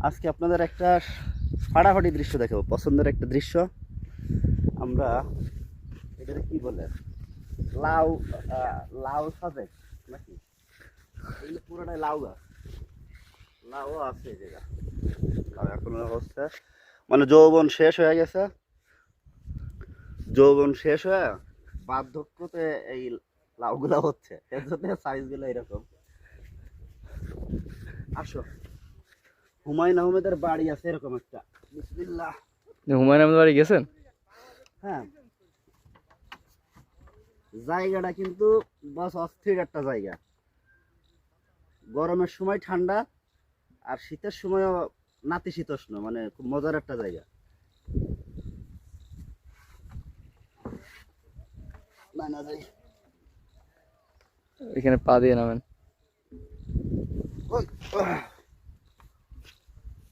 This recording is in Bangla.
আজকে আপনাদের একটা ফাটাফাটি দৃশ্য দেখাবো, পছন্দের একটা দৃশ্য। আমরা এটা কি বলে, লাউ লাউ সাজে নাকি, এগুলো পুরোটাই লাউ গাছ। লাউ আছে এই জায়গা, লাউ এখন হচ্ছে, মানে যৌবন শেষ হয়ে গেছে, যৌবন শেষ হয়ে বার্ধক্যতে এই লাউগুলা হচ্ছে, এর জন্য সাইজগুলো এরকম। আসো, হুমায়ুন আহমেদের বাড়ি আছে এরকম একটা। বিসমিল্লাহ। হুমায়ুন আহমেদ বাড়ি গেছেন? হ্যাঁ, জায়গাটা কিন্তু বাস অস্থির একটা জায়গা। গরমের সময় ঠান্ডা, আর শীতের সময়ও নাতিশীতোষ্ণ, মানে খুব মজার একটা জায়গা। না যাই, এখানে পা দিয়ে নামেন। ওই,